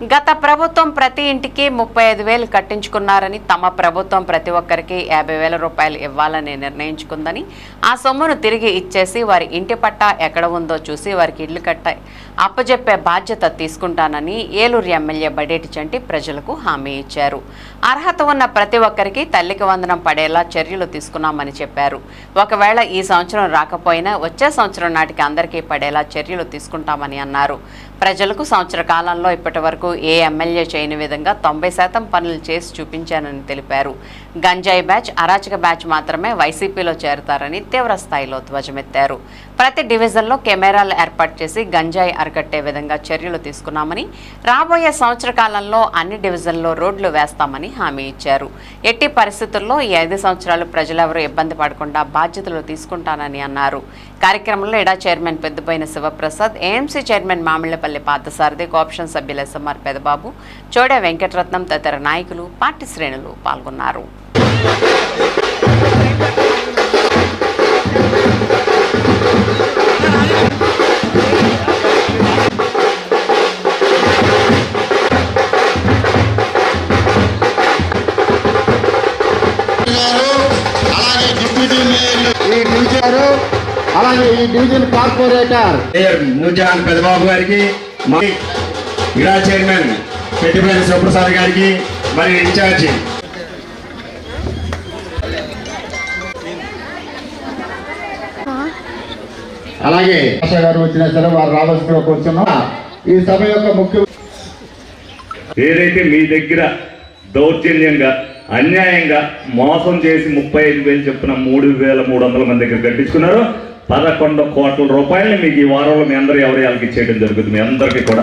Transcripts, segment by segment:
గత ప్రభుత్వం ప్రతి ఇంటికి 35,000 కట్టించుకున్నారని, తమ ప్రభుత్వం ప్రతి ఒక్కరికి 50,000 రూపాయలు ఇవ్వాలని నిర్ణయించుకుందని, ఆ సొమ్మును తిరిగి ఇచ్చేసి వారి ఇంటి పట్టా ఎక్కడ ఉందో చూసి వారికి ఇళ్లు కట్ట అప్పజెప్పే బాధ్యత తీసుకుంటానని ఏలూరు ఎమ్మెల్యే బడేటి చంటి ప్రజలకు హామీ ఇచ్చారు. అర్హత ఉన్న ప్రతి ఒక్కరికి తల్లికి వందనం పడేలా చర్యలు తీసుకున్నామని చెప్పారు. ఒకవేళ ఈ సంవత్సరం రాకపోయినా వచ్చే సంవత్సరం నాటికి అందరికీ పడేలా చర్యలు తీసుకుంటామని అన్నారు. ప్రజలకు సంవత్సర కాలంలో ఇప్పటి వరకు ఏ ఎమ్మెల్యే చేయని విధంగా 90% పనులు చేసి చూపించానని తెలిపారు. గంజాయి బ్యాచ్, అరాచక బ్యాచ్ మాత్రమే వైసీపీలో చేరుతారని తీవ్ర స్థాయిలో ధ్వజమెత్తారు. ప్రతి డివిజన్లో కెమెరాలు ఏర్పాటు చేసి గంజాయి అరికట్టే విధంగా చర్యలు తీసుకున్నామని, రాబోయే సంవత్సర కాలంలో అన్ని డివిజన్లో రోడ్లు వేస్తామని హామీ ఇచ్చారు. ఎట్టి పరిస్థితుల్లో ఈ 5 సంవత్సరాలు ప్రజలెవరూ ఇబ్బంది పడకుండా బాధ్యతలు తీసుకుంటానని అన్నారు. కార్యక్రమంలో ఇడా chairman Peddaboina Sivaprasad, AMC chairman Mamillapalli Parthasarathi, cooption సభ్యులు ఎస్ఎంఆర్ పెదబాబు, చోడే వెంకటరత్నం తదితర నాయకులు, పార్టీ శ్రేణులు పాల్గొన్నారు. అలాగే ఈ డివిజన్ కార్పొరేటర్ నూర్జహాన్ పెదబాబు గారికి, ఇడా చైర్మన్ పెద్దపల్లి శివప్రసాద్ గారికి, మరి ఇన్ఛార్జి అలాగే గారు వచ్చినా సరే వారు రావాల్సిన కూర్చున్నాం. ఈ సభ యొక్క ముఖ్య ఏదైతే మీ దగ్గర దౌర్జన్యంగా అన్యాయంగా మోసం చేసి 35,000 చెప్పున 3,300 మంది దగ్గర కట్టించుకున్నారు. 11 కోట్ల రూపాయలని మీకు ఈ వారంలో మీ అందరూ ఎవరి వాళ్ళకి ఇచ్చేయడం జరుగుతుంది. మీ అందరికీ కూడా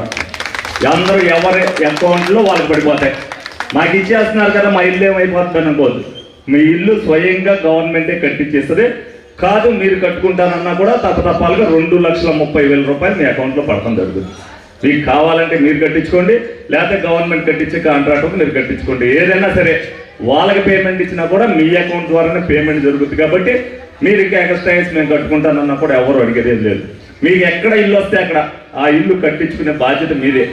అందరూ ఎవరి అకౌంట్లో వాళ్ళకి పడిపోతాయి. మాకు ఇచ్చేస్తున్నారు కదా, మా ఇల్లు ఏమైపోతుంది అనుకోవద్దు. మీ ఇల్లు స్వయంగా గవర్నమెంటే కట్టించేస్తుంది. కాదు మీరు కట్టుకుంటానన్నా కూడా తప్పతప్పాలుగా 2,30,000 రూపాయలు మీ అకౌంట్లో పడటం జరుగుతుంది. మీకు కావాలంటే మీరు కట్టించుకోండి, లేకపోతే గవర్నమెంట్ కట్టించే కాంట్రాక్టర్ మీరు కట్టించుకోండి. ఏదైనా సరే వాళ్ళకి పేమెంట్ ఇచ్చినా కూడా మీ అకౌంట్ ద్వారానే పేమెంట్ జరుగుతుంది. కాబట్టి మీరు ఇంకా ఎక్స్ట్రా వేసి మేము కట్టుకుంటానన్నా కూడా ఎవరు అడిగేది లేదు. మీకు ఎక్కడ ఇల్లు వస్తే అక్కడ ఆ ఇల్లు కట్టించుకునే బాధ్యత మీదే.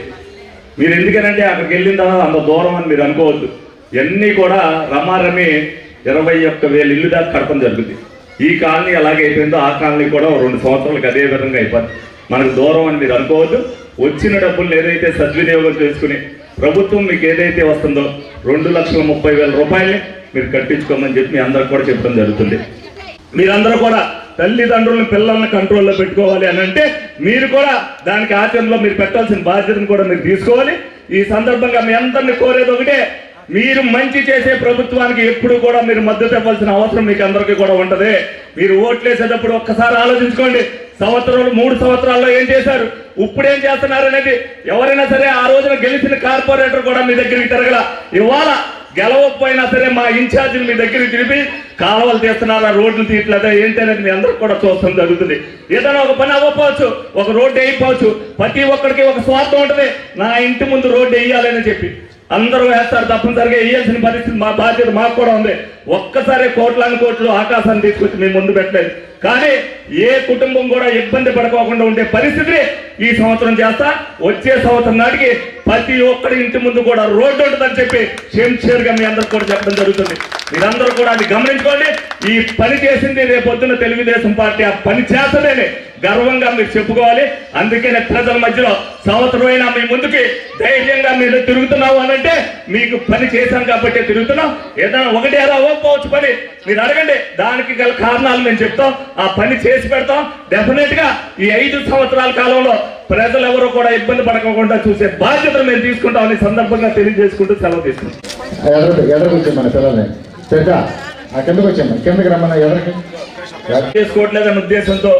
మీరు ఎందుకనంటే అక్కడికి వెళ్ళిన తర్వాత అంత దూరం అని మీరు అనుకోవద్దు. ఇవన్నీ కూడా రమారమి 21,000 ఇల్లు దాకా కడపం జరుగుతుంది. ఈ కాలనీ ఎలాగే అయిపోయిందో ఆ కాలనీ కూడా 2 సంవత్సరాలకు అదే విధంగా అయిపోతుంది. మనకు దూరం అని మీరు అనుకోవద్దు. వచ్చిన డబ్బులు ఏదైతే సద్వినియోగం చేసుకుని ప్రభుత్వం మీకు ఏదైతే వస్తుందో 2,30,000 రూపాయలని మీరు కట్టించుకోమని చెప్పి మీ అందరికి కూడా చెప్పడం జరుగుతుంది. మీరందరూ కూడా తల్లిదండ్రులను పిల్లల్ని కంట్రోల్లో పెట్టుకోవాలి అని అంటే మీరు కూడా దానికి ఆచరణలో మీరు పెట్టాల్సిన బాధ్యతను కూడా మీరు తీసుకోవాలి. ఈ సందర్భంగా మీ అందరినీ కోరేది ఒకటే, మీరు మంచి చేసే ప్రభుత్వానికి ఎప్పుడు కూడా మీరు మద్దతు ఇవ్వాల్సిన అవసరం మీకు అందరికీ కూడా ఉంటుంది. మీరు ఓట్లేసేటప్పుడు ఒక్కసారి ఆలోచించుకోండి. 3 సంవత్సరాల్లో ఏం చేశారు, ఇప్పుడేం చేస్తున్నారు అనేది. ఎవరైనా సరే ఆ రోజున గెలిచిన కార్పొరేటర్ కూడా మీ దగ్గరికి తిరగల. ఇవాళ గెలవకపోయినా సరే మా ఇన్ఛార్జీలు మీ దగ్గరికి తిరిగి కాలువలు తీస్తున్నారా, రోడ్లు తీయట్లేదా ఏంటి అనేది మీ అందరికి కూడా చూస్తాం జరుగుతుంది. ఏదైనా ఒక పని అవ్వకపోవచ్చు, ఒక రోడ్డు వేయకపోవచ్చు. ప్రతి ఒక్కరికి ఒక స్వార్థం ఉంటుంది, నా ఇంటి ముందు రోడ్డు వేయాలని చెప్పి అందరూ వేస్తారు. తప్పనిసరిగా వేయాల్సిన పరిస్థితి మా బాధ్యత మాకు కూడా ఉంది. ఒక్కసారి కోట్లాను కోట్లు ఆకాశాన్ని తీసుకొచ్చి మేము ముందు పెట్టలేదు. కానీ ఏ కుటుంబం కూడా ఇబ్బంది పడుకోకుండా ఉండే పరిస్థితి ఈ సంవత్సరం చేస్తా. వచ్చే సంవత్సరం నాటికి ప్రతి ఒక్కరి ఇంటి ముందు కూడా రోడ్డు ఉంటుందని చెప్పి షేర్గా మీ అందరికి కూడా చెప్పడం జరుగుతుంది. మీరందరూ కూడా అది గమనించుకోండి. ఈ పని చేసింది రేపొద్దున తెలుగుదేశం పార్టీ. ఆ పని చేస్తేనే గర్వంగా మీరు చెప్పుకోవాలి. అందుకనే ప్రజల మధ్యలో సంవత్సరమైనా మీ ముందుకి ధైర్యంగా మీరు తిరుగుతున్నావు అనంటే మీకు పని చేశాం కాబట్టి తిరుగుతున్నాం. ఏదైనా ఒకటి ఎలా అవ్వకపోవచ్చు పని మీరు అడగండి, దానికి గల కారణాలు మేము చెప్తాం. ఆ పని చేసి పెడతాం. డెఫినెట్ గా ఈ 5 సంవత్సరాల కాలంలో ప్రజలు ఎవరు కూడా ఇబ్బంది పడకుండా చూసే బాధ్యతను మేము తీసుకుంటామని సందర్భంగా తెలియజేసుకుంటూ సెలవు తీసుకుంటాం. మన పిల్లల్ని కిందకు వచ్చాము, కిందకి రమ్మన్నా ఎదరికి చేసుకోవట్లేదన్న ఉద్దేశంతో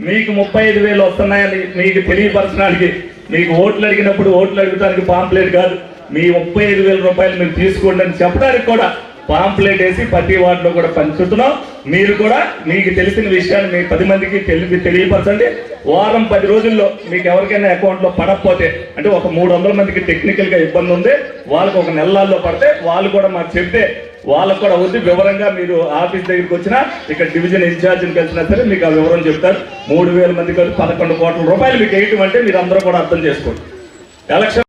మీకు 35,000 వస్తున్నాయని మీకు తెలియపరచడానికి, మీకు ఓట్లు అడిగినప్పుడు ఓట్లు అడుగుతానికి పాంప్లెట్ కాదు, మీ 35,000 రూపాయలు మీరు తీసుకోండి అని చెప్పడానికి కూడా పాంప్లెట్ వేసి ప్రతి వార్డులో కూడా పంచుతున్నాం. మీరు కూడా మీకు తెలిసిన విషయాన్ని మీ 10 మందికి తెలియపరచండి. వారం 10 రోజుల్లో మీకు ఎవరికైనా అకౌంట్లో పడకపోతే, అంటే ఒక 300 మందికి టెక్నికల్గా ఇబ్బంది ఉంది, వాళ్ళకు ఒక నెలల్లో పడితే వాళ్ళు కూడా మాకు చెప్తే వాళ్ళకు కూడా వచ్చి వివరంగా మీరు ఆఫీస్ దగ్గరికి వచ్చినా, ఇక్కడ డివిజన్ ఇన్ఛార్జిని కలిసినా సరే మీకు ఆ వివరం చెప్తారు. 3,000 మంది కలిసి 11 కోట్ల రూపాయలు మీకు వేయటం అంటే మీరు అందరూ కూడా అర్థం చేసుకోండి. ఎలక్షన్